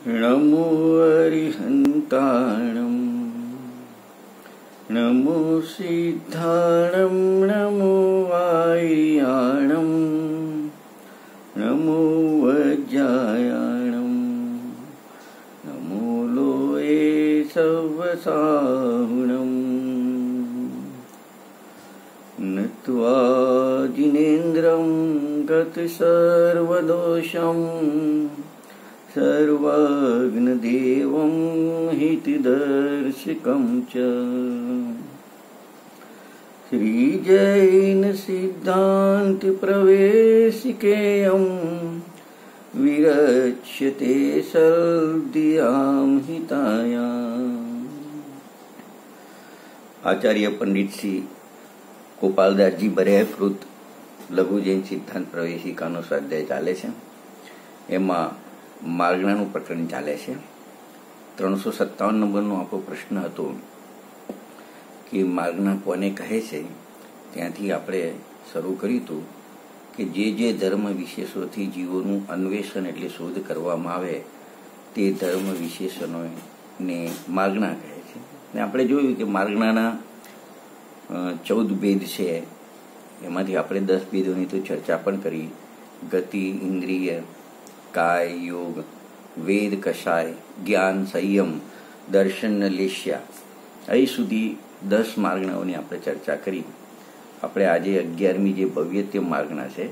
नमो अरिहन्ताणं नमो सिद्धाणं नमो वायुयाणं नमो वज्रायाणं नमो लोये सवसाहुणम् नत्वा जिनेन्द्रं गतसर्वदोषं सर्वज्ञदेवं हितदर्शकं च श्रीजैनसिद्धान्तप्रवेशिकेयं विरच्यते सर्वदियां हितायाम्। आचार्य पंडित श्री गोपालदासजी बरियाकृत લઘુ જૈન સિદ્ધાંત પ્રવેશિકાનો સ્વાધ્યાય ચાલે છે। એમાં માર્ગણાનું પ્રકરણ ચાલે છે। 357 નંબરનો આપણો પ્રશ્ન હતો કે માર્ગણા કોને કહે છે। ત્યાંથી આપણે શરૂ કર્યું હતું કે જે ધર્મ વિશેષોથી જીવોનું અન્વેષણ એટલે શોધ કરવામાં આવે તે ધર્મ વિશેષણોને માર્ગણા કહે છે। ને આપણે જોયું કે માર્ગણાના 14 ભેદ છે। એમાંથી આપણે 10 ભેદોની તો ચર્ચા પણ કરી। ગતિ, ઇન્દ્રિય, કાય, યોગ, વેદ, કષાય, જ્ઞાન, સંયમ, દર્શન, લેશ્યા, અહીં સુધી 10 માર્ગણાઓની આપણે ચર્ચા કરી। આપણે આજે 11મી જે ભવ્યત્ય માર્ગણા છે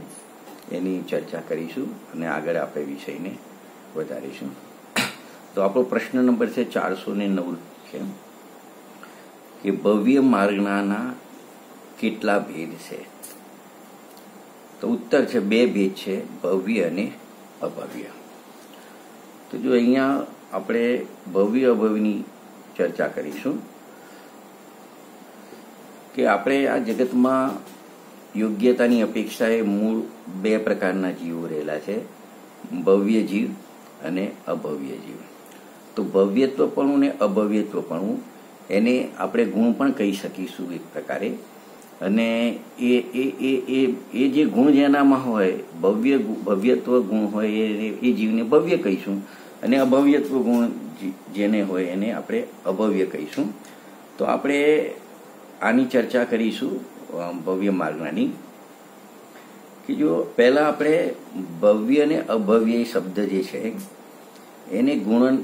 એની ચર્ચા કરીશું અને આગળ આપણે વિષયને વધારીશું। તો આપણો પ્રશ્ન નંબર છે 409 છે કે ભવ્ય માર્ગણાના કેટલા ભેદ છે। તો ઉત્તર છે 2 ભેદ છે, ભવ્ય અને અભવ્ય। તો જો અહીંયા આપણે ભવ્ય અભવ્યની ચર્ચા કરીશું કે આપણે આ જગતમાં યોગ્યતાની અપેક્ષાએ મૂળ 2 પ્રકારના જીવો રહેલા છે, ભવ્ય જીવ અને અભવ્ય જીવ। તો ભવ્યત્વપણું ને અભવ્યત્વપણું એને આપણે ગુણ પણ કહી શકીશું એક પ્રકારે। અને એ જે ગુણ જેનામાં હોય, ભવ્યત્વ ગુણ હોય એ જીવને ભવ્ય કહીશું અને અભવ્યત્વ ગુણ જેને હોય એને આપણે અભવ્ય કહીશું। તો આપણે આની ચર્ચા કરીશું ભવ્ય માર્ગણાની કે જો પહેલા આપણે ભવ્ય અને અભવ્ય શબ્દ જે છે એને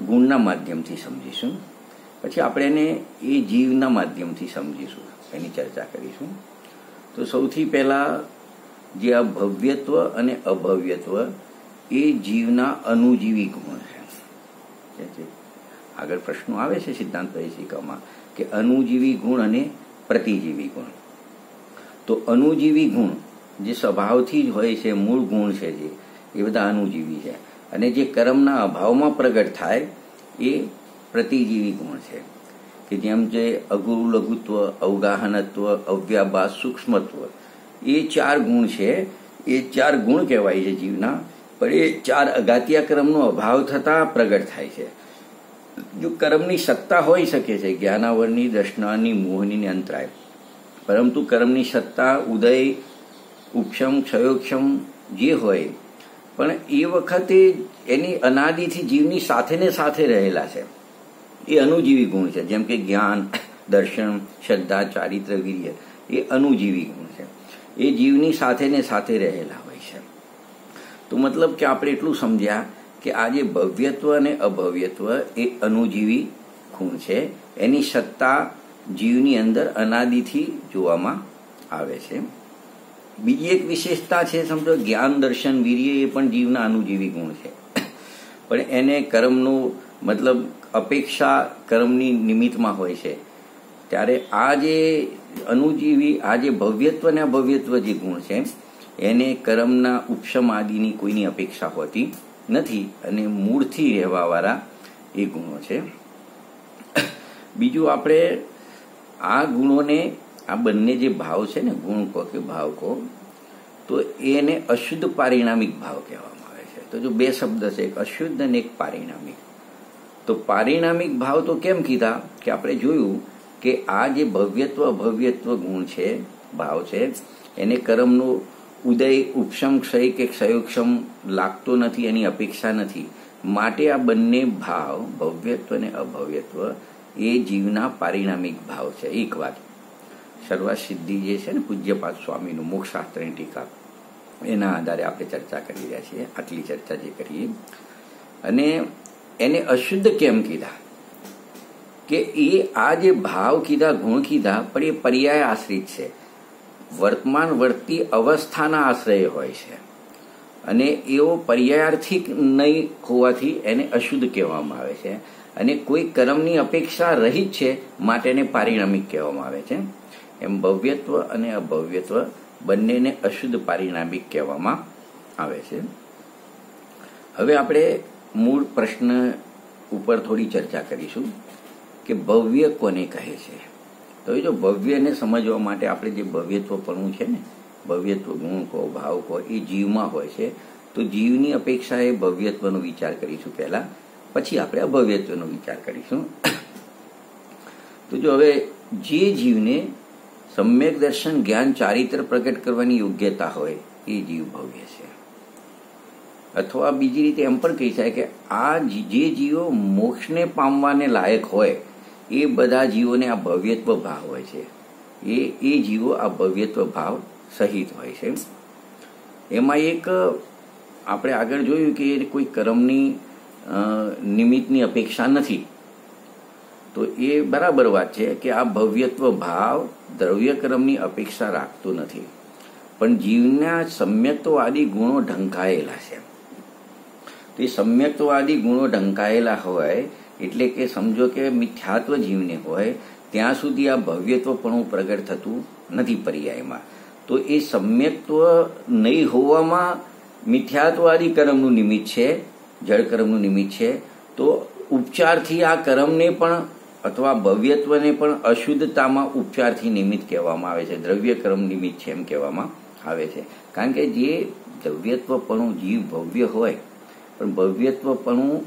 ગુણના માધ્યમથી સમજીશું, પછી આપણે એને એ જીવના માધ્યમથી સમજીશું, એની ચર્ચા કરીશું। તો સૌથી પહેલા જે આ ભવ્યત્વ અને અભવ્યત્વ એ જીવના અનુજીવી ગુણ છે। આગળ પ્રશ્નો આવે છે સિદ્ધાંત પ્રવેશિકામાં કે અનુજીવી ગુણ અને પ્રતિજીવી ગુણ। તો અનુજીવી ગુણ જે સ્વભાવથી જ હોય છે, મૂળ ગુણ છે જે, એ બધા અનુજીવી છે, અને જે કર્મના અભાવમાં પ્રગટ થાય એ પ્રતિજીવી ગુણ છે કે જેમ જે અગુરુ લઘુત્વ, અવગાહનત્વ, અવ્યાભાસ, સૂક્ષ્મત્વ, એ 4 ગુણ છે। એ 4 ગુણ કહેવાય છે જીવના, પણ એ 4 અઘાતિયા કર્મનો અભાવ થતા પ્રગટ થાય છે। જો કર્મની સત્તા હોઈ શકે છે, જ્ઞાનાવરની, દર્શનાની, મોહની અંતરાય, પરંતુ કર્મની સત્તા ઉદય, ઉપશમ, ક્ષયોક્ષમ જે હોય, પણ એ વખતે એની અનાદિથી જીવની સાથે ને સાથે રહેલા છે, એ અનુજીવી ગુણ છે। જેમ કે જ્ઞાન, દર્શન, શ્રદ્ધા, ચારિત્ર, વીર્ય, એ અનુજીવી ગુણ છે, એ જીવની સાથે ને સાથે રહેલા હોય છે। તો મતલબ કે આપણે એટલું સમજ્યા કે આ જે ભવ્યત્વ અને અભવ્યત્વ એ અનુજીવી ગુણ છે, એની સત્તા જીવની અંદર અનાદિથી જોવામાં આવે છે। બીજી એક વિશેષતા છે, સમજો જ્ઞાન, દર્શન, વીર્ય, એ પણ જીવના અનુજીવી ગુણ છે, પણ એને કર્મનું મતલબ અપેક્ષા કર્મની નિમિત્તમાં હોય છે। ત્યારે આ જે અનુજીવી, આ જે ભવ્યત્વ અને અભવ્યત્વ જે ગુણ છે એને કર્મના ઉપશમ આદિની કોઈની અપેક્ષા હોતી નથી અને મૂળથી રહેવાવાળા એ ગુણો છે। બીજું આપણે આ ગુણોને, આ બંને જે ભાવ છે ને, ગુણ કહો કે ભાવ કહો, તો એને અશુદ્ધ પારિણામિક ભાવ કહેવામાં આવે છે। તો જો 2 શબ્દ છે, એક અશુદ્ધ અને એક પારિણામિક। તો પારિણામિક ભાવ તો કેમ કીધા કે આપણે જોયું કે આ જે ભવ્યત્વ અભવ્યત્વ ગુણ છે, ભાવ છે, એને કર્મનું ઉદય, ઉપશમ, ક્ષય કે ક્ષયોક્ષમ લાગતો નથી, એની અપેક્ષા નથી, માટે આ બંને ભાવ, ભવ્યત્વ અને અભવ્યત્વ, એ જીવના પારિણામિક ભાવ છે. એક વાત, સર્વાત સિદ્ધિ જે છે ને પૂજ્યપાદ સ્વામીનું મોક્ષશાસ્ત્રની ટીકા, એના આધારે આપણે ચર્ચા કરી રહ્યા છીએ. આટલી ચર્ચા જે કરીએ, અને એને અશુદ્ધ કેમ કીધા કે એ આ જે ભાવ કીધા, ગુણ કીધા, પણ એ પર્યાય આશ્રિત છે, વર્તમાન વર્તી અવસ્થાના આશ્રય હોય છે, અને એવો પર્યાયાર્થિક નહીં હોવાથી એને અશુદ્ધ કહેવામાં આવે છે. અને કોઈ કર્મની અપેક્ષા રહિત છે માટે એને પારિણામિક કહેવામાં આવે છે. એમ ભવ્યત્વ અને અભવ્યત્વ બંનેને અશુદ્ધ પારિણામિક કહેવામાં આવે છે. હવે આપણે મૂળ પ્રશ્ન ઉપર થોડી ચર્ચા કરીશું કે ભવ્ય કોને કહે છે. તો એ જો ભવ્યને સમજવા માટે આપણે જે ભવ્યત્વપણું છે ને, ભવ્યત્વ ગુણ કહો, ભાવ કહો, એ જીવમાં હોય છે. તો જીવની અપેક્ષાએ ભવ્યત્વનો વિચાર કરીશું પહેલા, પછી આપણે અભવ્યત્વનો વિચાર કરીશું. તો જો હવે જે જીવને સમ્યક દર્શન, જ્ઞાન, ચારિત્ર પ્રગટ કરવાની યોગ્યતા હોય એ જીવ ભવ્ય છે. અથવા બીજી રીતે એમ પણ કહી શકાય કે આ જે જીવો મોક્ષને પામવાને લાયક હોય એ બધા જીવોને આ ભવ્યત્વ ભાવ હોય છે. એ જીવો આ ભવ્યત્વ ભાવ સહિત હોય છે. એમાં એક આપણે આગળ જોયું કે કોઈ કર્મની નિમિત્તની અપેક્ષા નથી, તો એ બરાબર વાત છે કે આ ભવ્યત્વ ભાવ દ્રવ્ય કર્મની અપેક્ષા રાખતો નથી, પણ જીવના સમ્યક્તવાદી ગુણો ઢંકાયેલા છે. તો એ સમ્યક્તવાદી ગુણો ઢંકાયેલા હોય એટલે કે સમજો કે મિથ્યાત્વ જીવને હોય ત્યાં સુધી આ ભવ્યત્વપણું પ્રગટ થતું નથી પર્યાયમાં. તો એ સમ્યક્ત્વ નહીં હોવામાં મિથ્યાત્વવાદી કર્મનું નિમિત્ત છે, જળ કર્મનું નિમિત્ત છે. તો ઉપચારથી આ કર્મને પણ અથવા ભવ્યત્વને પણ અશુદ્ધતામાં ઉપચારથી નિમિત્ત કહેવામાં આવે છે, દ્રવ્ય કર્મ નિમિત્ત છે એમ કહેવામાં આવે છે. કારણ કે જે દ્રવ્યત્વપણું જીવ ભવ્ય હોય, પણ ભવ્યત્વપણું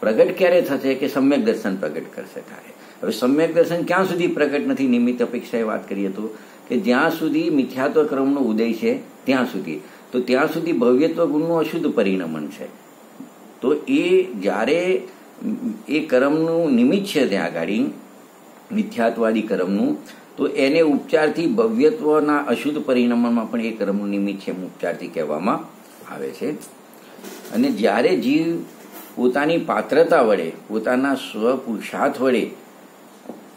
પ્રગટ ક્યારે થશે કે સમ્યક દર્શન પ્રગટ કરશે થાય. હવે સમ્યક દર્શન ક્યાં સુધી પ્રગટ નથી, નિમિત્ત અપેક્ષાએ વાત કરીએ તો કે જ્યાં સુધી મિથ્યાત્વ કર્મનો ઉદય છે ત્યાં સુધી, તો ત્યાં સુધી ભવ્યત્વ ગુણનું અશુદ્ધ પરિણમન છે. તો એ જ્યારે એ કર્મનું નિમિત્ત છે ત્યાં આગળ મિથ્યાત્વાદી કર્મનું, તો એને ઉપચારથી ભવ્યત્વના અશુદ્ધ પરિણમનમાં પણ એ કર્મનું નિમિત્ત છે ઉપચારથી કહેવામાં આવે છે. અને જ્યારે જીવ પોતાની પાત્રતા વડે, પોતાના સ્વપુરુષાર્થ વડે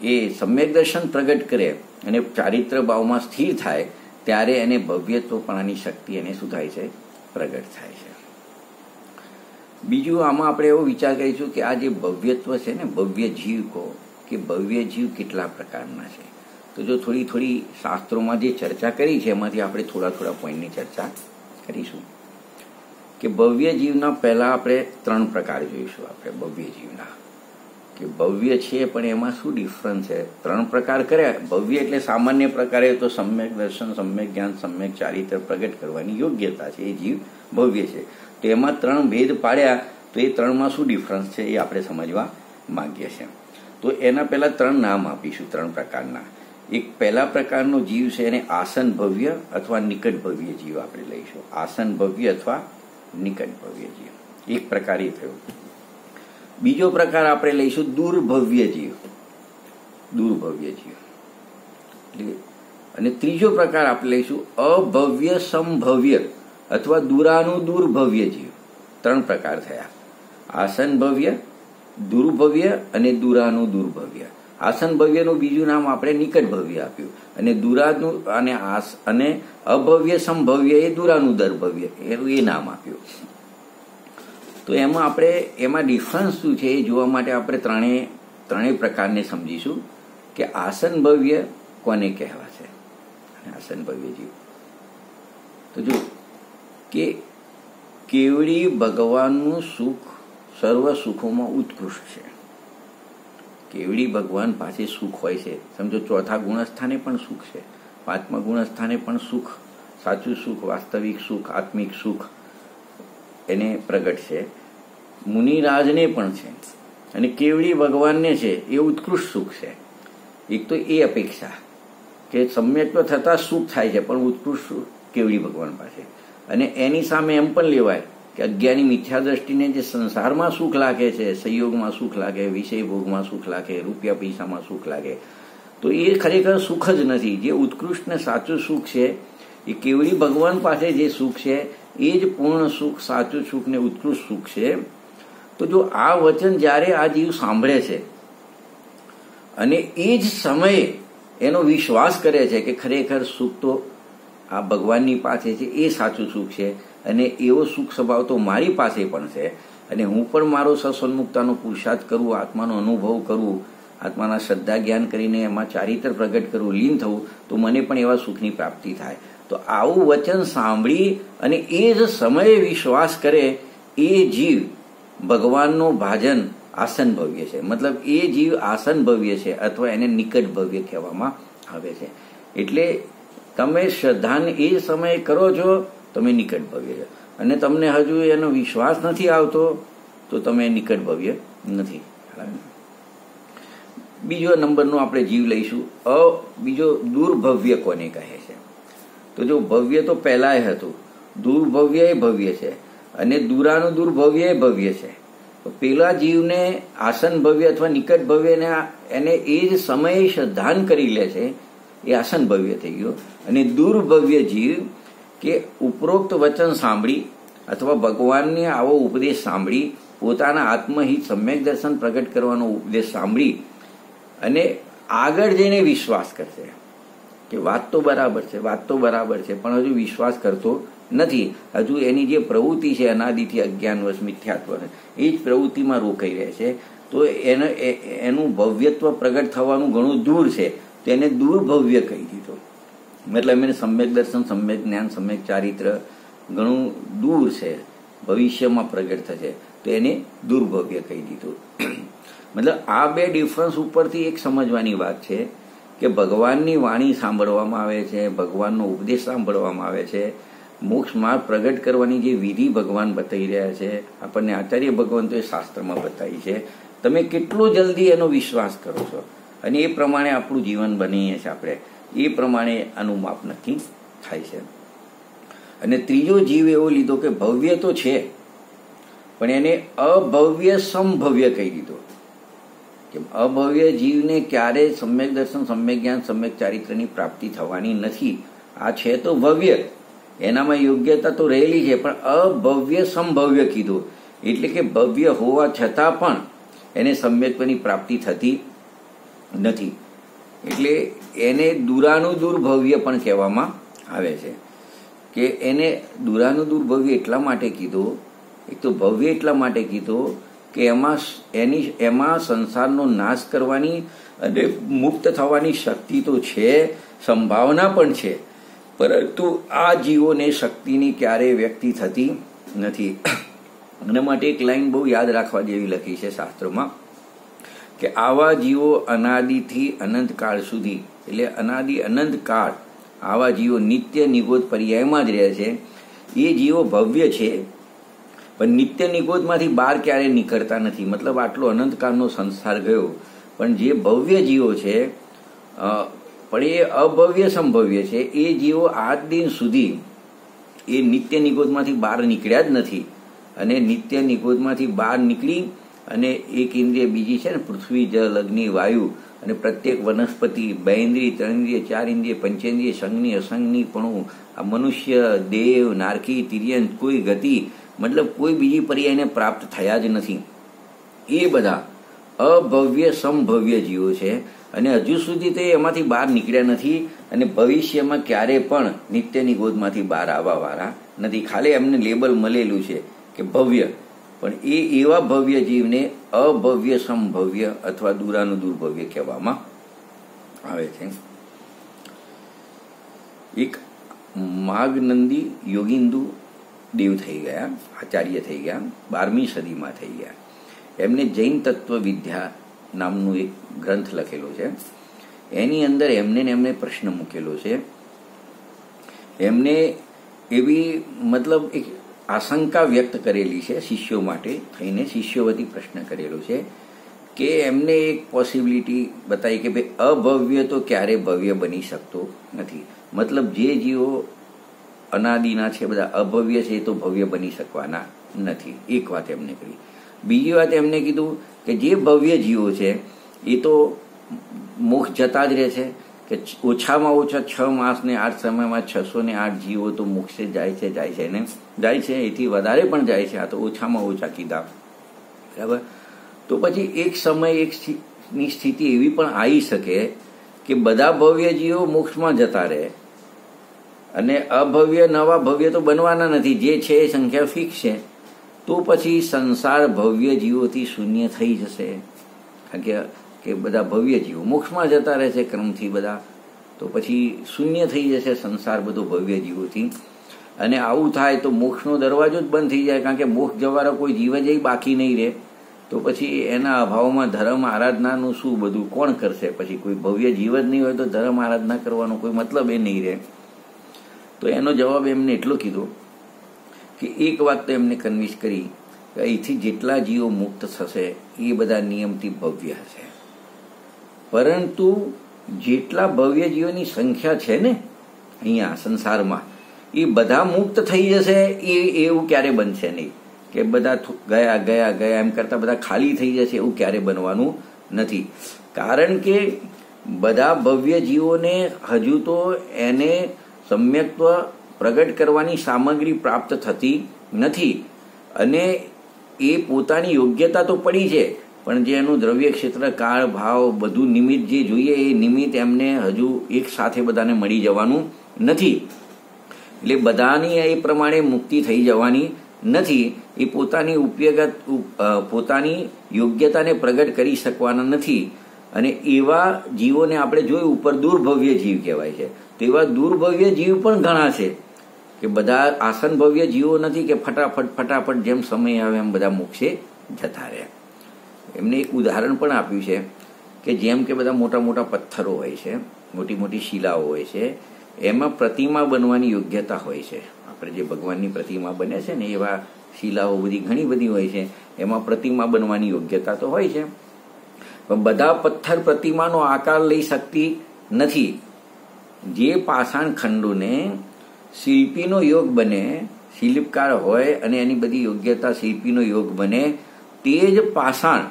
એ સમ્યક દર્શન પ્રગટ કરે અને ચારિત્ર ભાવમાં સ્થિર થાય ત્યારે એને ભવ્યત્વપણાની શક્તિ એને શું થાય છે, પ્રગટ થાય છે. બીજું આમાં આપણે એવો વિચાર કરીશું કે આ જે ભવ્યત્વ છે ને, ભવ્ય જીવ કહો કે ભવ્ય જીવ કેટલા પ્રકારના છે. તો જો થોડી થોડી શાસ્ત્રોમાં જે ચર્ચા કરી છે એમાંથી આપણે થોડા પોઈન્ટની ચર્ચા કરીશું. કે ભવ્ય જીવના પહેલા આપણે 3 પ્રકાર જોઈશું. આપણે ભવ્ય જીવના કે ભવ્ય છે પણ એમાં શું ડિફરન્સ છે. 3 પ્રકાર કર્યા. ભવ્ય એટલે સામાન્ય પ્રકારે તો સમ્યક દર્શન, સમ્યક જ્ઞાન, સમ્યક ચારિત્ર પ્રગટ કરવાની યોગ્યતા છે, એ જીવ ભવ્ય છે. તો એમાં 3 ભેદ પાડ્યા, તો એ 3માં શું ડિફરન્સ છે એ આપણે સમજવા માંગીએ છીએ. તો એના પહેલા 3 નામ આપીશું, 3 પ્રકારના. એક પહેલા પ્રકારનો જીવ છે એને આસન ભવ્ય અથવા નિકટ ભવ્ય જીવ આપણે લઈશું. આસન ભવ્ય અથવા નિકટ ભવ્ય જીવ એક પ્રકાર એ થયો. બીજો પ્રકાર આપણે લઈશું દુર્ભવ્ય જીવ, દુર્ભવ્ય જીવ. અને ત્રીજો પ્રકાર આપણે લઈશું અભવ્ય સમભવ્ય અથવા દુરાનુદૂર ભવ્ય જીવ. 3 પ્રકાર થયા: આસન ભવ્ય, દુર્ભવ્ય અને દુરાનુદૂર ભવ્ય. આસન ભવ્યનું બીજું નામ આપણે નિકટ ભવ્ય આપ્યું, અને દુરાનું અને અભવ્ય સમભવ્ય એ દુરાનુદર ભવ્ય એનું એ નામ આપ્યું. તો એમાં ડિફરન્સ શું છે એ જોવા માટે આપણે ત્રણેય પ્રકારને સમજીશું કે આસન ભવ્ય કોને કહેવા છે અને આસન ભવ્ય જીવ. તો જો કે કેવડી ભગવાનનું સુખ સર્વ સુખોમાં ઉત્કૃષ્ટ છે. કેવડી ભગવાન પાસે સુખ હોય છે. સમજો 4થા ગુણસ્થાને પણ સુખ છે, 5મા ગુણસ્થાને પણ સુખ, સાચું સુખ, વાસ્તવિક સુખ, આત્મિક સુખ એને પ્રગટ છે. મુનિરાજને પણ છે અને કેવડી ભગવાનને છે એ ઉત્કૃષ્ટ સુખ છે. એક તો એ અપેક્ષા કે સમ્યક્ત થતા સુખ થાય છે પણ ઉત્કૃષ્ટ કેવડી ભગવાન પાસે. અને એની સામે એમ પણ લેવાય કે અજ્ઞાની મિથ્યા દ્રષ્ટિને જે સંસારમાં સુખ લાગે છે, સંયોગમાં સુખ લાગે, વિષય ભોગમાં સુખ લાગે, રૂપિયા પૈસામાં સુખ લાગે, તો એ ખરેખર સુખ જ નથી. જે ઉત્કૃષ્ટ ને સાચું સુખ છે એ કેવળી ભગવાન પાસે જે સુખ છે એ જ પૂર્ણ સુખ, સાચું સુખ ને ઉત્કૃષ્ટ સુખ છે. તો જો આ વચન જ્યારે આ જીવ સાંભળે છે અને એ જ સમયે એનો વિશ્વાસ કરે છે કે ખરેખર સુખ તો આ ભગવાનની પાસે છે, એ સાચું સુખ છે, અને એવો સુખ સ્વભાવ તો મારી પાસે પણ છે, અને હું પણ મારો સત્સન્મુક્તાનો પુરુષાર્થ કરું, આત્માનો અનુભવ કરું, આત્માના શ્રદ્ધા જ્ઞાન કરીને એમાં ચારિત્ર પ્રગટ કરવું, લીન થવું, તો મને પણ એવા સુખની પ્રાપ્તિ થાય. તો આવું વચન સાંભળી અને એ જ સમયે વિશ્વાસ કરે એ જીવ ભગવાનનો ભાજન આસન ભવ્ય છે. મતલબ એ જીવ આસન ભવ્ય છે, અથવા એને નિકટ ભવ્ય કહેવામાં આવે છે. એટલે તમે શ્રદ્ધાને એ સમયે કરો છો, તમે નિકટ ભવ્ય છો, અને તમને હજુ એનો વિશ્વાસ નથી આવતો તો તમે નિકટ ભવ્ય નથી. બીજો નંબરનો આપણે જીવ લઈશું. બીજો દુર્ભવ્ય કોને કહે છે? તો જો ભવ્ય તો પહેલાય હતું, દુર્ભવ્ય ભવ્ય છે, અને દુરાનું દુર્ભવ્ય ભવ્ય છે. તો પેલા જીવને આસન ભવ્ય અથવા નિકટ ભવ્યને એને એ જ સમયે શ્રદ્ધાન કરી લે છે, એ આસન ભવ્ય થઈ ગયો. અને દુર્ભવ્ય જીવ કે ઉપરોક્ત વચન સાંભળી અથવા ભગવાનને આવો ઉપદેશ સાંભળી, પોતાના આત્મહિત સમ્યક દર્શન પ્રગટ કરવાનો ઉપદેશ સાંભળી અને આગળ જઈને વિશ્વાસ કરશે કે વાત તો બરાબર છે, વાત તો બરાબર છે, પણ હજુ વિશ્વાસ કરતો નથી. હજુ એની જે પ્રવૃત્તિ છે અનાદિથી અજ્ઞાનવશ મિથ્યાત્વ, એ જ પ્રવૃત્તિમાં રોકાઈ રહે છે. તો એનું ભવ્યત્વ પ્રગટ થવાનું ઘણું દૂર છે, તો એને દુર્ભવ્ય કહી દીધું. મતલબ એને સમ્યક દર્શન, સમ્યક જ્ઞાન, સમ્યક ચારિત્ર ઘણું દૂર છે, ભવિષ્યમાં પ્રગટ થશે, તો એને દુર્ભવ્ય કહી દીધું. મતલબ આ બે ડિફરન્સ ઉપરથી એક સમજવાની વાત છે કે ભગવાનની વાણી સાંભળવામાં આવે છે, ભગવાનનો ઉપદેશ સાંભળવામાં આવે છે, મોક્ષ માર્ગ પ્રગટ કરવાની જે વિધિ ભગવાન બતાવી રહ્યા છે, આપણને આચાર્ય ભગવંતોએ શાસ્ત્રમાં બતાવી છે. તમે કેટલો જલ્દી એનો વિશ્વાસ કરો છો અને એ પ્રમાણે આપણું જીવન બનીએ છીએ, આપણે એ પ્રમાણે આનું માપ નક્કી થાય છે. અને ત્રીજો જીવ એવો લીધો કે ભવ્ય તો છે પણ એને અભવ્ય સમભવ્ય કહી દીધો. કે અભવ્ય જીવને ક્યારે સમ્યક દર્શન, સમ્યક જ્ઞાન, સમ્યક ચારિત્રની પ્રાપ્તિ થવાની નથી. આ છે તો ભવ્ય, એનામાં યોગ્યતા તો રહેલી છે, પણ અભવ્ય સમભવ્ય કીધું, એટલે કે ભવ્ય હોવા છતાં પણ એને સમ્યકની પ્રાપ્તિ થતી નથી. એટલે એને દુરાનું દુર્ભવ્ય પણ કહેવામાં આવે છે. કે એને દુરાનું દુર્ભવ્ય એટલા માટે કીધું, એક તો ભવ્ય એટલા માટે કીધું કે એમાં સંસારનો નાશ કરવાની અને મુક્ત થવાની શક્તિ તો છે, સંભાવના પણ છે, પરંતુ આ જીવોને શક્તિની ક્યારેય વ્યક્તિ થતી નથી. એના માટે એક લાઈન બહુ યાદ રાખવા જેવી લખી છે શાસ્ત્રોમાં કે આવા જીવો અનાદિથી અનંતકાળ સુધી, એટલે અનાદિ અનંતકાળ આવા જીવો નિત્ય નિગોદ પર્યાયમાં જ રહે છે. એ જીવો ભવ્ય છે પણ નિત્ય નિગોદમાંથી બહાર ક્યારેય નીકળતા નથી. મતલબ આટલો અનંતકાળનો સંસાર ગયો, પણ જે ભવ્ય જીવો છે પણ એ અભવ્ય સંભવ્ય છે, એ જીવો આજ દિન સુધી એ નિત્ય નિગોદમાંથી બહાર નીકળ્યા જ નથી. અને નિત્ય નિગોદમાંથી બહાર નીકળી અને એક ઇન્દ્રિય બીજી છે ને, પૃથ્વી, જળ, અગ્નિ, વાયુ, અને પ્રત્યેક વનસ્પતિ, 2 ઇન્દ્રિય, 3 ઇન્દ્રિય, 4 ઇન્દ્રિય, પંચેન્દ્રિય, સંજ્ઞી, અસંજ્ઞી પણ આ મનુષ્ય, દેવ, નારકી, તિર્યન કોઈ ગતિ, મતલબ કોઈ બીજી પર્યાયને પ્રાપ્ત થયા જ નથી. એ બધા અભવ્ય સમભવ્ય જીવો છે અને હજુ સુધી તે એમાંથી બહાર નીકળ્યા નથી અને ભવિષ્યમાં ક્યારે પણ નિત્ય નિગોદમાંથી બહાર આવવા વાળા નથી. ખાલી એમને લેબલ મળેલું છે કે ભવ્ય, પણ એ એવા ભવ્ય જીવને અભવ્ય સમભવ્ય અથવા દુરાનું દુર્ભવ્ય કહેવામાં આવે છે. એક માગનંદી યોગિંદુ દેવ થઈ ગયા, આચાર્ય થઈ ગયા, 12મી સદીમાં થઈ ગયા. એમને જૈન તત્વ વિદ્યા નામનું એક ગ્રંથ લખેલો છે. એની અંદર એમને પ્રશ્ન મૂકેલો છે. એમને એવી મતલબ એક આશંકા વ્યક્ત કરેલી છે શિષ્યો માટે થઈને, શિષ્યો વતી પ્રશ્ન કરેલો છે કે એમને એક પોસિબિલિટી બતાવી કે ભાઈ અભવ્ય તો ક્યારે ભવ્ય બની શકતો નથી. મતલબ જે જીવો અનાદિના છે, બધા અભવ્ય છે, એ તો ભવ્ય બની શકવાના નથી. એક વાત એમને કરી. બીજી વાત એમને કીધું કે જે ભવ્ય જીવો છે એ તો મોક્ષ જતા જ રહે છે, કે ઓછામાં ઓછા 6 માસ ને 8 સમયમાં 608 જીવો તો મોક્ષે જાય છે ને જાય છે, એથી વધારે પણ જાય છે. આ તો ઓછામાં ઓછા કીધા, બરાબર. તો પછી એક સમય એકની સ્થિતિ એવી પણ આવી શકે કે બધા ભવ્ય જીવો મોક્ષમાં જતા રહે અને અભવ્ય નવા ભવ્ય તો બનવાના નથી, જે છે એ સંખ્યા ફિક્સ છે. તો પછી સંસાર ભવ્ય જીવોથી શૂન્ય થઈ જશે, કારણ કે બધા ભવ્ય જીવો મોક્ષમાં જતા રહે છે ક્રમથી બધા, તો પછી શૂન્ય થઈ જશે સંસાર બધો ભવ્ય જીવોથી. અને આવું થાય તો મોક્ષનો દરવાજો જ બંધ થઈ જાય, કારણ કે મોક્ષ જવાળો કોઈ જીવ જ બાકી નહીં રહે. તો પછી એના અભાવમાં ધર્મ આરાધનાનું શું બધું કોણ કરશે? પછી કોઈ ભવ્ય જીવ જ નહીં હોય તો ધર્મ આરાધના કરવાનો કોઈ મતલબ એ નહીં રહે. તો એનો જવાબ એમને એટલો કીધો કે એક વાત તો એમને કન્વિન્સ કરી કે અહીંથી જેટલા જીવો મુક્ત થશે એ બધા નિયમથી ભવ્ય હશે, પરંતુ જેટલા ભવ્ય જીવોની સંખ્યા છે ને અહીંયા સંસારમાં, એ બધા મુક્ત થઈ જશે એવું ક્યારે બનશે નહીં. કે બધા ગયા ગયા ગયા એમ કરતા બધા ખાલી થઈ જશે એવું ક્યારે બનવાનું નથી. કારણ કે બધા ભવ્ય જીવોને હજુ તો એને સમ્યક્ત્વ પ્રગટ કરવાની સામગ્રી પ્રાપ્ત થતી નથી, અને એ પોતાની યોગ્યતા તો પડી છે, પણ જે એનું દ્રવ્ય ક્ષેત્ર કાળ ભાવ બધું નિમિત્ત જે જોઈએ એ નિમિત્ત એમને હજુ એક સાથે બધાને મળી જવાનું નથી. એટલે બધાની એ પ્રમાણે મુક્તિ થઈ જવાની નથી. એ પોતાની યોગ્યતાને પ્રગટ કરી શકવાના નથી. અને એવા જીવોને આપણે જોયું ઉપર દુર્ભવ્ય જીવ કહેવાય છે. તો એવા દુર્ભવ્ય જીવ પણ ઘણા છે, કે બધા આસન ભવ્ય જીવો નથી કે ફટાફટ જેમ સમય આવે એમ બધા મોક્ષે જતા રહે. એમને એક ઉદાહરણ પણ આપ્યું છે કે જેમ કે બધા મોટા મોટા પથ્થરો હોય છે, મોટી મોટી શિલાઓ હોય છે, એમાં પ્રતિમા બનવાની યોગ્યતા હોય છે. આપણે જે ભગવાનની પ્રતિમા બને છે ને એવા શિલાઓ બધી ઘણી બધી હોય છે, એમાં પ્રતિમા બનવાની યોગ્યતા તો હોય છે, પણ બધા પથ્થર પ્રતિમાનો આકાર લઈ શકતી નથી. જે પાષાણ ખંડોને શિલ્પીનો યોગ બને, શિલ્પકાર હોય અને એની બધી યોગ્યતા શિલ્પીનો યોગ બને, તે જ પાષાણ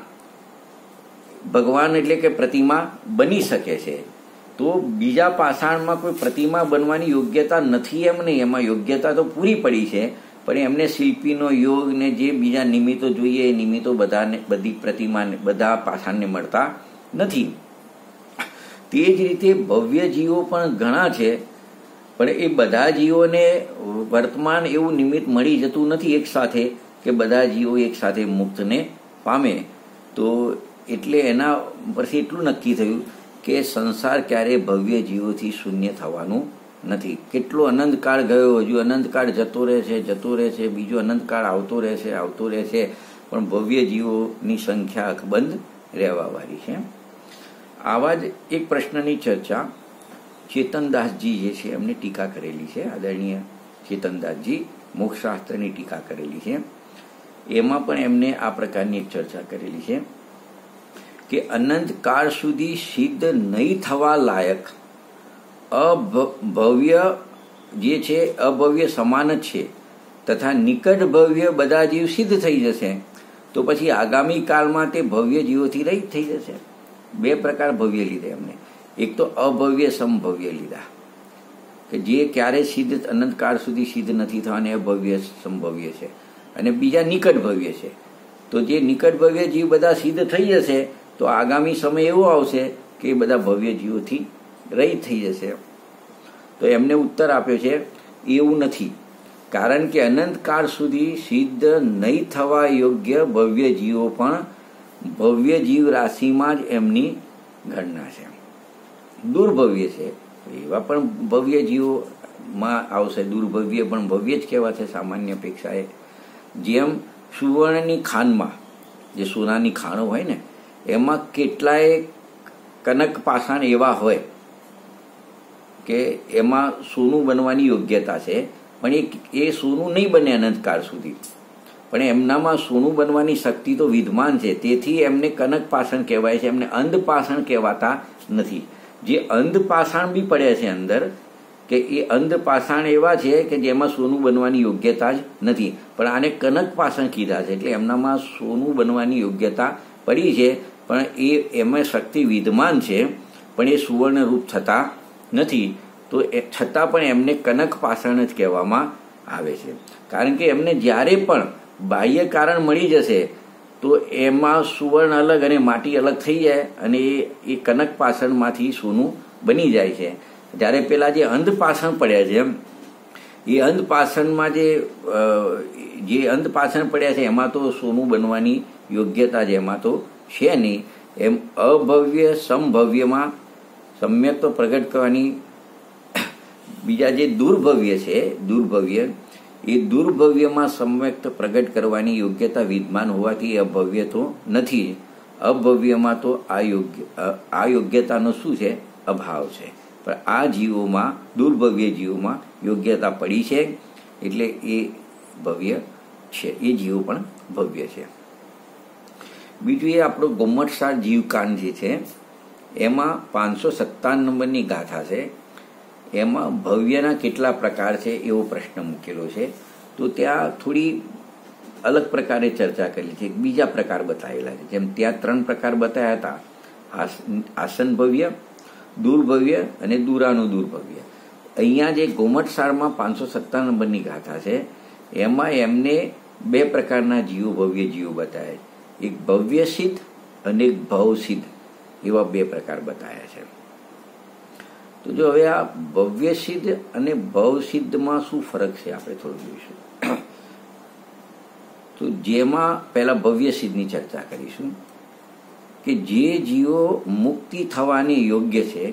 ભગવાન એટલે કે પ્રતિમા બની શકે છે. તો બીજા પાષાણમાં કોઈ પ્રતિમા બનવાની યોગ્યતા નથી એમ નહીં, એમાં યોગ્યતા તો પૂરી પડી છે, પણ એમને શિલ્પીનો યોગ ને જે બીજા નિમિત્તો જોઈએ એ નિમિત્તો બધી પ્રતિમાને બધા પાષાણને મળતા નથી. તે જ રીતે ભવ્ય જીવો પણ ઘણા છે, પણ એ બધા જીવોને વર્તમાન એવું નિમિત્ત મળી જતું નથી એક સાથે કે બધા જીવો એક સાથે મુક્તને પામે. તો એટલે એના પરથી એટલું નક્કી થયું કે સંસાર ક્યારેય ભવ્ય જીવોથી શૂન્ય થવાનું નથી. કેટલો અનંતકાળ ગયો, હજુ અનંતકાળ જતો રહે છે, બીજો અનંતકાળ આવતો રહે છે, પણ ભવ્ય જીવોની સંખ્યા અકબંધ રહેવાવાળી છે. આવા જ એક પ્રશ્નની ચર્ચા ચેતનદાસજી જે છે એમને ટીકા કરેલી છે. આદરણીય ચેતનદાસજી મોક્ષશાસ્ત્રની ટીકા કરેલી છે. એમાં પણ એમને આ પ્રકારની એક ચર્ચા કરેલી છે કે અનંતકાળ સુધી સિદ્ધ નહીં થવા લાયક અભવ્ય જે છે અભવ્ય સમાન જ છે, તથા નિકટ ભવ્ય બધા જીવ સિદ્ધ થઈ જશે, તો પછી આગામી કાળમાં તે ભવ્ય જીવોથી રહિત થઈ જશે. બે પ્રકાર ભવ્ય લીધા એમને. એક તો અભવ્ય સમભવ્ય લીધા, કે જે ક્યારે સિદ્ધ અનંતકાળ સુધી સિદ્ધ નથી થવાને અભવ્ય સંભવ્ય છે, અને બીજા નિકટ ભવ્ય છે. તો જે નિકટ ભવ્ય જીવ બધા સિદ્ધ થઈ જશે તો આગામી સમય એવો આવશે કે બધા ભવ્ય જીવોથી રહિત થઈ જશે. તો એમને ઉત્તર આપ્યો છે એવું નથી, કારણ કે અનંતકાળ સુધી સિદ્ધ નહીં થવા યોગ્ય ભવ્ય જીવો પણ ભવ્ય જીવ રાશિમાં જ એમની ગણના છે. દુર્ભવ્ય છે એવા પણ ભવ્ય જીવોમાં આવશે. દુર્ભવ્ય પણ ભવ્ય જ કહેવાશે સામાન્ય અપેક્ષાએ. જેમ સુવર્ણની ખાનમાં જે સોનાની ખાણો હોય ને એમાં કેટલાય કનક પાષાણ એવા હોય કે એમાં સોનું બનવાની યોગ્યતા છે, પણ એ સોનું નહીં બને અનંતકાળ સુધી, પણ એમનામાં સોનું બનવાની શક્તિ તો વિદ્યમાન છે. તેથી એમને કનક પાષાણ કહેવાય છે, એમને અંધ પાષાણ કહેવાતા નથી. જે અંધ પાષાણ બી પડ્યા છે અંદર કે એ અંધ પાષાણ એવા છે કે જેમાં સોનું બનવાની યોગ્યતા જ નથી, પણ આને કનક પાષાણ કીધા છે એટલે એમનામાં સોનું બનવાની યોગ્યતા પડી છે, પણ એમાં શક્તિ વિદ્યમાન છે, પણ એ સુવર્ણ રૂપ થતા નથી. તો છતાં પણ એમને કનક પાષાણ જ કહેવામાં આવે છે, કારણ કે એમને જ્યારે પણ બાહ્ય કારણ મળી જશે તો એમાં સુવર્ણ અલગ અને માટી અલગ થઈ જાય અને એ કનક પાષાણમાંથી સોનું બની જાય છે. જ્યારે પેલા જે અંધ પાષાણ પડ્યા છે એ અંધ પાષાણમાં જે અંધ પાષાણ પડ્યા છે એમાં તો સોનું બનવાની યોગ્યતા જ એમાં તો છે નહીં. એમ અભવ્ય સમભવ્યમાં સમ્યક તો પ્રગટ કરવાની, બીજા જે દુર્ભવ્ય છે દુર્ભવ્ય, એ દુર્ભવ્યમાં સમ્યક પ્રગટ કરવાની યોગ્યતા વિદ્યમાન હોવાથી એ અભવ્ય તો નથી. અભવ્યમાં તો આ યોગ્યતાનો શું છે? અભાવ છે. પણ આ જીવોમાં, દુર્ભવ્ય જીવોમાં યોગ્યતા પડી છે એટલે એ ભવ્ય છે, એ જીવો પણ ભવ્ય છે. બીજું એ આપણો ગોમટસાર જીવકાંડ જે છે એમાં 557 નંબરની ગાથા છે. એમાં ભવ્યના કેટલા પ્રકાર છે એવો પ્રશ્ન મૂકેલો છે. તો ત્યાં થોડી અલગ પ્રકારે ચર્ચા કરી છે, બીજા પ્રકાર બતાવેલા છે. જેમ ત્યાં 3 પ્રકાર બતાવ્યા હતા, આસન ભવ્ય, દુર્ભવ્ય અને દુરાનું દુર્ભવ્ય. અહીંયા જે ગોમટસારમાં 557 નંબરની ગાથા છે એમાં એમને 2 પ્રકારના જીવો, ભવ્ય જીવો બતાવ્યા છે. એક ભવ્ય સિદ્ધ અને એક ભવ સિદ્ધ, એવા 2 પ્રકાર બતાવ્યા છે. તો જો હવે આ ભવ્ય સિદ્ધ અને ભવ સિદ્ધમાં શું ફરક છે આપણે થોડું જોઈશું. તો જેમાં પહેલા ભવ્ય સિદ્ધની ચર્ચા કરીશું કે જે જીવો મુક્તિ થવાની યોગ્ય છે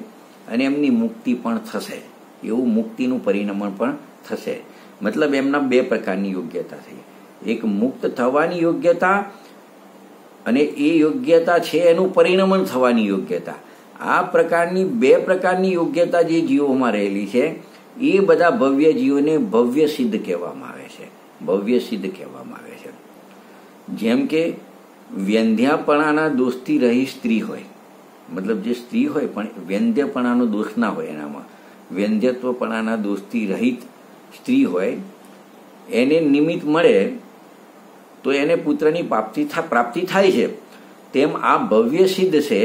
અને એમની મુક્તિ પણ થશે, એવું મુક્તિનું પરિણમન પણ થશે. મતલબ એમના 2 પ્રકારની યોગ્યતા થઈ. એક મુક્ત થવાની યોગ્યતા અને એ યોગ્યતા છે એનું પરિણમન થવાની યોગ્યતા. આ પ્રકારની 2 પ્રકારની યોગ્યતા જે જીવોમાં રહેલી છે એ બધા ભવ્ય જીવોને ભવ્ય સિદ્ધ કહેવામાં આવે છે, ભવ્ય સિદ્ધ કહેવામાં આવે છે. જેમ કે વ્યંધ્યાપણાના દોષથી રહી સ્ત્રી હોય, મતલબ જે સ્ત્રી હોય પણ વ્યંધ્યપણાનો દોષ ના હોય, એનામાં વ્યંધ્યત્વપણાના દોષથી રહિત સ્ત્રી હોય, એને નિમિત્ત મળે તો એને પુત્રની પ્રાપ્તિ થાય છે. તેમ આ ભવ્ય સિદ્ધ છે,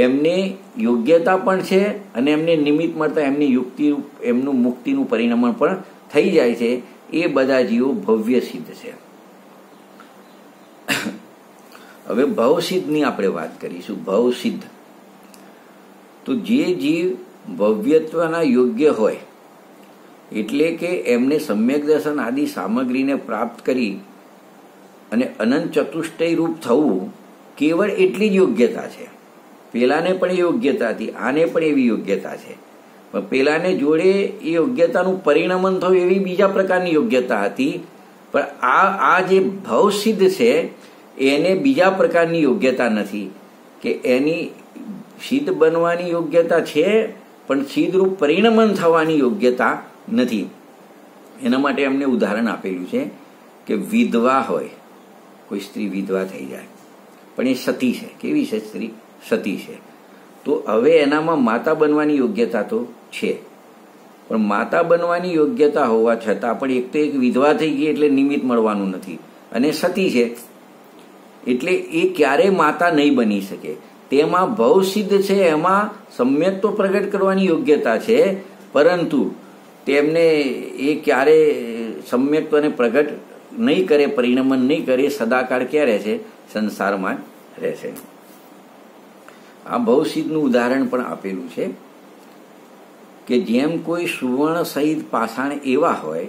એમને યોગ્યતા પણ છે અને એમને નિમિત્ત મળતા એમનું મુક્તિનું પરિણમન પણ થઈ જાય છે. એ બધા જીવો ભવ્ય સિદ્ધ છે. હવે ભવસિદ્ધની આપણે વાત કરીશું. ભવસિદ્ધ તો જે જીવ ભવ્યત્વના યોગ્ય હોય, એટલે કે એમને સમ્યક દર્શન આદિ સામગ્રીને પ્રાપ્ત કરી અને અનંત ચતુષ્ટય રૂપ થવું, કેવળ એટલી જ યોગ્યતા છે. પેલાને પણ એ યોગ્યતા હતી, આને પણ એવી યોગ્યતા છે, પણ પેલાને જોડે એ યોગ્યતાનું પરિણમન થયું એવી બીજા પ્રકારની યોગ્યતા હતી. પણ આ જે ભવસિદ્ધ છે એને બીજા પ્રકારની યોગ્યતા નથી, કે એની સિદ્ધ બનવાની યોગ્યતા છે પણ સિદ્ધરૂપ પરિણમન થવાની યોગ્યતા નથી. એના માટે એમને ઉદાહરણ આપેલું છે કે વિધવા હોય, કોઈ સ્ત્રી વિધવા થઈ જાય પણ એ સતી છે. કેવી છે સ્ત્રી? સતી છે. તો હવે એનામાં માતા બનવાની યોગ્યતા તો છે, પણ માતા બનવાની યોગ્યતા હોવા છતાં પણ એક તો એક વિધવા થઈ ગઈ એટલે નિમિત્ત મળવાનું નથી, અને સતી છે એટલે એ ક્યારેય માતા નહીં બની શકે. તેમાં ભવસિદ્ધ છે, એમાં સમ્યક તો પ્રગટ કરવાની યોગ્યતા છે, પરંતુ તેમને એ ક્યારે સમ્યક્ત્વને પ્રગટ નહીં કરે, પરિણમન નહીં કરે, સદાકાળ ક્યાં રહેશે? સંસારમાં જ રહેશે. આ ભવસિદ્ધનું ઉદાહરણ પણ આપેલું છે કે જેમ કોઈ સુવર્ણ સહિત પાષાણ એવા હોય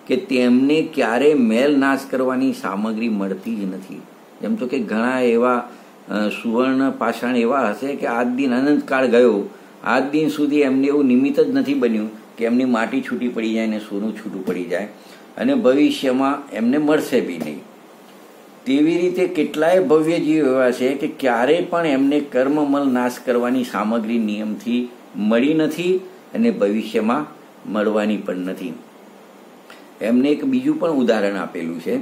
કે તેમને ક્યારે મેલ નાશ કરવાની સામગ્રી મળતી જ નથી. જેમ તો કે ઘણા એવા સુવર્ણ પાષાણ એવા હશે કે આજ દિન અનંતકાળ ગયો, આજ દિન સુધી એમને એવું નિમિત્ત જ નથી બન્યું કે એમની માટી છૂટી પડી જાય ને સોનું છૂટું પડી જાય, અને ભવિષ્યમાં એમને મળશે બી નહીં. તેવી રીતે કેટલાય ભવ્ય જીવ એવા છે કે ક્યારેય પણ એમને કર્મમલ નાશ કરવાની સામગ્રી નિયમથી મળી નથી અને ભવિષ્યમાં મળવાની પણ નથી. એમને એક બીજું પણ ઉદાહરણ આપેલું છે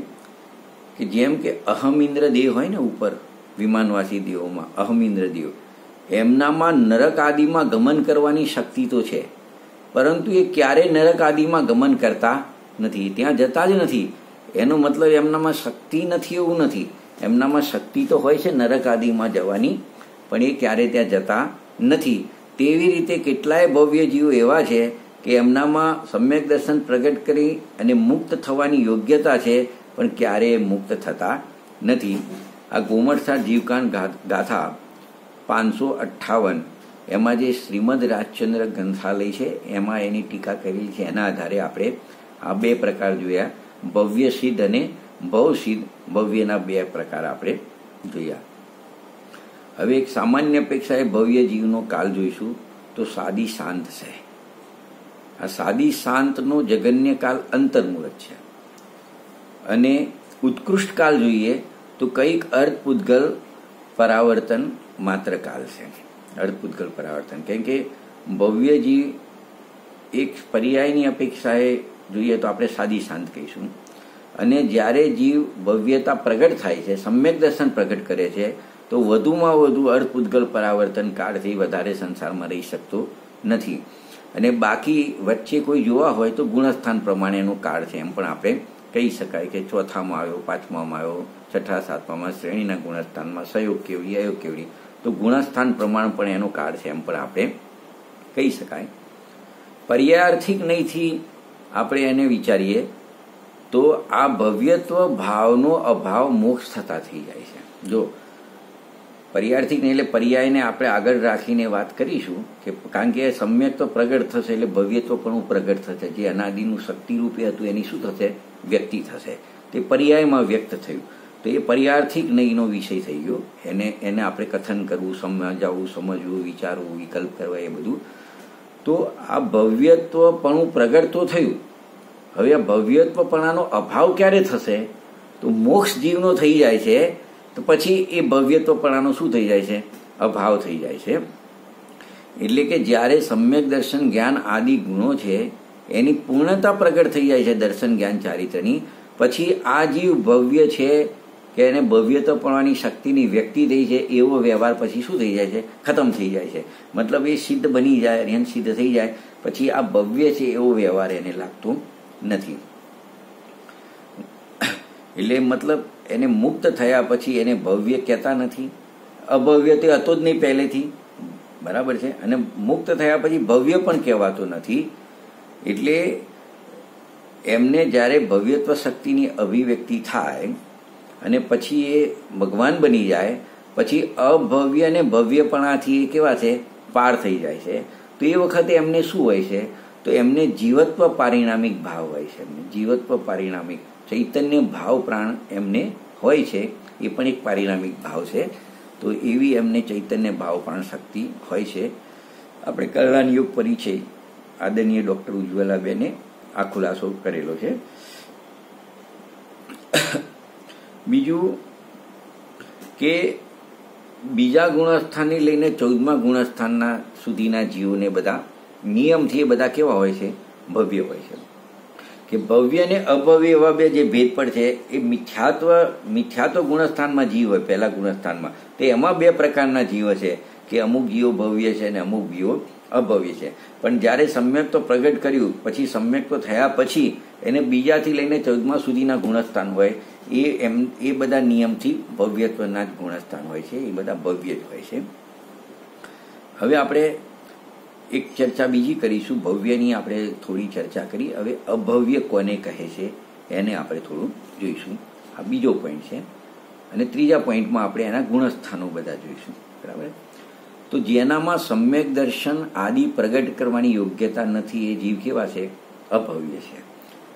કે જેમ કે અહમિન્દ્ર દેવ હોય ને, ઉપર વિમાનવાસી દેવોમાં અહમિન્દ્ર દેવ, એમનામાં નરક આદિમાં ગમન કરવાની શક્તિ તો છે, પરંતુ એ ક્યારેય નરક આદિમાં ગમન કરતા નથી, ત્યાં જતા જ નથી. એનો મતલબ એમનામાં શક્તિ નથી એવું નથી, એમનામાં શક્તિ તો હોય છે નરક આદિમાં જવાની, પણ એ ક્યારેય ત્યાં જતા નથી. તેવી રીતે કેટલાય ભવ્ય જીવો એવા છે કે એમનામાં સમ્યક દર્શન પ્રગટ કરી અને મુક્ત થવાની યોગ્યતા છે, પણ ક્યારેય મુક્ત થતા નથી. આ ગોમટસાર જીવકાંડ ગાથા 558 એમાં જે શ્રીમદ રાજચંદ્ર ગ્રંથાલય છે એમાં એની ટીકા કરેલી છે. એના આધારે આપણે આ બે પ્રકાર જોયા, ભવ્ય સિદ્ધ અને ભવસિદ્ધ. ભવ્યના બે પ્રકાર આપણે જોયા. હવે એક સામાન્ય અપેક્ષાએ ભવ્ય જીવનો કાલ જોઈશું તો સાદી શાંત છે. આ સાદી શાંતનો જગન્ય કાલ અંતર્મુહૂર્ત છે. અને ઉત્કૃષ્ટ કાલ જોઈએ તો કંઈક અર્ધપૂતગલ પરાવર્તન માત્ર કાલ છે. અર્ધપૂતગલ પરાવર્તન, કેમ કે ભવ્ય જીવ એક પર્યાયની અપેક્ષાએ જોઈએ તો આપણે સાદી શાંત કહીશું. અને જ્યારે જીવ ભવ્યતા પ્રગટ થાય છે, સમ્યક દર્શન પ્રગટ કરે છે, તો વધુમાં વધુ અર્ધપૂતગલ પરાવર્તન કાળથી વધારે સંસારમાં રહી શકતો નથી. અને બાકી વચ્ચે કોઈ જોવા હોય તો ગુણસ્થાન પ્રમાણેનો કાળ છે, એમ પણ આપણે કહી શકાય કે ચોથામાં આવ્યો, પાંચમામાં આવ્યો, છઠ્ઠા સાતમામાં શ્રેણીના ગુણસ્થાનમાં સહયોગ કેવડી, અયોગ કેવડી, તો ગુણસ્થાન પ્રમાણ પણ એનો કાળ છે, એમ પણ આપણે કહી શકાય. પર્યાયાર્થિક નહીંથી આપણે એને વિચારીએ તો આ ભવ્યત્વ ભાવનો અભાવ મોક્ષ થતા થઈ જાય છે. જો પર્યાયાર્થિક નહીં એટલે પર્યાયને આપણે આગળ રાખીને વાત કરીશું કે કારણ કે સમ્યક તો પ્રગટ થશે એટલે ભવ્યત્વ પણ પ્રગટ થશે. જે અનાદિનું શક્તિરૂપે હતું એની શું થશે? વ્યક્તિ થશે. તે પર્યાયમાં વ્યક્ત થયું, તો એ પર્યાયાર્થિક નહીંનો વિષય થઈ ગયો. એને આપણે કથન કરવું, સમજાવવું, સમજવું, વિચારવું, વિકલ્પ કરવા, એ બધું. તો આ ભવ્યત્વપણું પ્રગટ તો થયું. હવે આ ભવ્યત્વપણાનો અભાવ ક્યારે થશે? તો મોક્ષ જીવનો થઈ જાય છે તો પછી એ ભવ્યત્વપણાનો શું થઈ જાય છે? અભાવ થઈ જાય છે. એટલે કે જ્યારે સમ્યક દર્શન જ્ઞાન આદિ ગુણો છે એની પૂર્ણતા પ્રગટ થઈ જાય છે દર્શન જ્ઞાન ચારિત્રની, પછી આ જીવ ભવ્ય છે કે એને ભવ્યત્વપણાની શક્તિની વ્યક્તિ થઈ છે એવો વ્યવહાર પછી શું થઈ જાય છે? ખતમ થઈ જાય છે. મતલબ એ સિદ્ધ બની જાય, રેન સિદ્ધ થઈ જાય, પછી આ ભવ્ય છે એવો વ્યવહાર એને લાગતો નથી. એટલે મતલબ એને મુક્ત થયા પછી એને ભવ્ય કહેતા નથી. અભવ્ય તે હતો જ નહીં પહેલેથી, બરાબર છે. અને મુક્ત થયા પછી ભવ્ય પણ કહેવાતો નથી. એટલે એમને જ્યારે ભવ્યત્વ શક્તિની અભિવ્યક્તિ થાય અને પછી એ ભગવાન બની જાય, પછી અભવ્ય અને ભવ્યપણાથી એ કેવા છે? પાર થઈ જાય છે. તો એ વખતે એમને શું હોય છે? તો એમને જીવત્વ પારિણામિક ભાવ હોય છે. એમને જીવત્વ પારિણામિક ચૈતન્ય ભાવ પ્રાણ એમને હોય છે. એ પણ એક પારિણામિક ભાવ છે. તો એવી એમને ચૈતન્ય ભાવ પ્રાણ શક્તિ હોય છે. આપણે કલ્યાણ યોગ પરિચય આદરણીય ડૉક્ટર ઉજ્જવલાબેને આ ખુલાસો કરેલો છે. બીજું કે બીજા ગુણસ્થાનને લઈને 14મા ગુણસ્થાનના સુધીના જીવોને બધા નિયમથી એ બધા કેવા હોય છે? ભવ્ય હોય છે. કે ભવ્ય અને અભવ્ય એવા બે જે ભેદ પણ છે એ મિથ્યાત્વ ગુણસ્થાનમાં જીવ હોય, પહેલા ગુણસ્થાનમાં, તો એમાં બે પ્રકારના જીવો છે કે અમુક જીવો ભવ્ય છે અને અમુક જીવો અભવ્ય છે. પણ જ્યારે સમ્યક્ત્વ પ્રગટ કર્યું પછી સમ્યક્ત્વ થયા પછી એને બીજાથી લઈને 14મા સુધીના ગુણસ્થાન હોય એ બધા નિયમથી ભવ્યત્વના જ ગુણસ્થાન હોય છે. એ બધા ભવ્ય જ હોય છે. હવે આપણે એક ચર્ચા બીજી કરીશું. ભવ્યની આપણે થોડી ચર્ચા કરી. હવે અભવ્ય કોને કહે છે એને આપણે થોડું જોઈશું. આ બીજો પોઈન્ટ છે. અને ત્રીજા પોઈન્ટમાં આપણે એના ગુણસ્થાનો બધા જોઈશું. બરાબર. તો જેનામાં સમ્યક દર્શન આદિ પ્રગટ કરવાની યોગ્યતા નથી એ જીવ કેવા છે? અભવ્ય છે.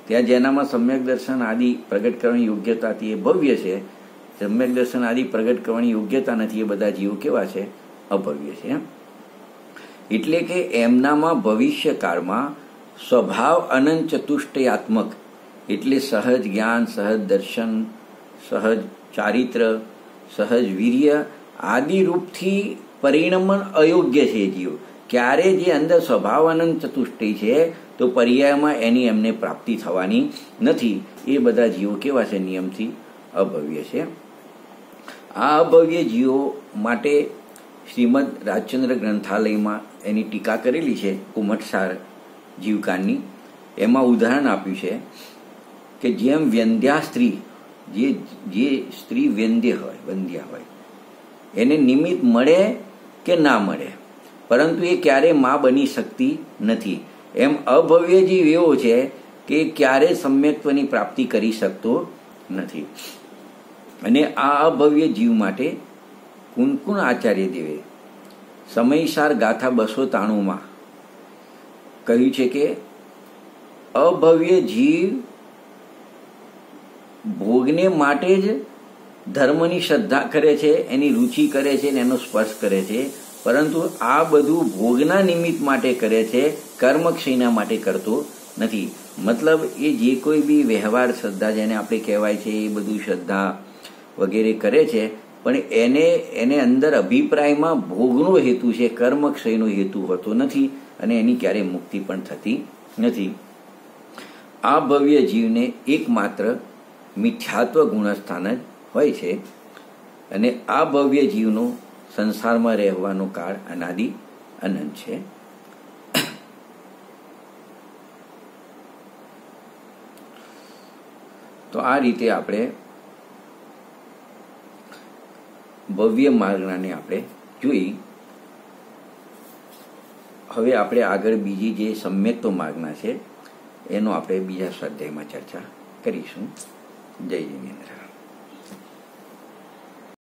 ત્યાં જેનામાં સમ્યક દર્શન આદિ પ્રગટ કરવાની યોગ્યતા હતી એ ભવ્ય છે. સમ્યક દર્શન આદિ પ્રગટ કરવાની યોગ્યતા નથી એ બધા જીવો કેવા છે? અભવ્ય છે. એટલે કે એમનામાં ભવિષ્યકાળમાં સ્વભાવ અનંત ચતુષ્ટયાત્મક એટલે સહજ જ્ઞાન, સહજ દર્શન, સહજ ચારિત્ર, સહજ વીર્ય આદિ રૂપથી પરિણમન અયોગ્ય છે જીવ. ક્યારે જે અંદર સ્વભાવ અનંત ચતુષ્ટય છે તો પર્યાયમાં એની એમને પ્રાપ્તિ થવાની નથી. એ બધા જીવો કેવા છે? નિયમથી અભવ્ય છે. આ અભવ્ય જીવો માટે શ્રીમદ રાજચંદ્ર ગ્રંથાલયમાં એની ટીકા કરેલી છે. કુમટસાર જીવકાની, એમાં ઉદાહરણ આપ્યું છે કે જેમ વ્યંધ્યા સ્ત્રી, જે સ્ત્રી વંધ્યા હોય એને નિમિત્ત મળે કે ના મળે, પરંતુ એ ક્યારે માં બની શકતી નથી, એમ અભવ્ય જીવ એવો છે કે ક્યારે સમ્યક્ત્વની પ્રાપ્તિ કરી શકતો નથી. અને આ અભવ્ય જીવ માટે કુનકુન આચાર્ય દેવે સમયસાર ગાથા 293 કહ્યું છે કે અભવ્ય જીવ ભોગને માટે જ ધર્મની શ્રદ્ધા કરે છે, એની રુચિ કરે છે ને એનો સ્પર્શ કરે છે, પરંતુ આ બધું ભોગના નિમિત્ત માટે કરે છે, કર્મક્ષયના માટે કરતો નથી. મતલબ એ જે કોઈ બી વ્યવહાર શ્રદ્ધા જેને આપણે કહેવાય છે એ બધું શ્રદ્ધા વગેરે કરે છે, પણ એને અંદર અભિપ્રાયમાં ભોગનો હેતુ છે, કર્મક્ષયનો હેતુ હોતો નથી અને એની ક્યારેય મુક્તિ પણ થતી નથી. આ ભવ્ય જીવને એકમાત્ર મિથ્યાત્વ ગુણસ્થાન જ હોય છે અને આ ભવ્ય જીવનો સંસારમાં રહેવાનો કાળ અનાદિ અનંત છે. તો આ રીતે આપણે ભવ્ય માર્ગને આપણે જોઈ. હવે આપણે આગળ બીજી જે સમ્યક્ત્વ માર્ગના છે એનો આપણે બીજા સ્વાધ્યાયમાં ચર્ચા કરીશું. જય જિનેન્દ્ર.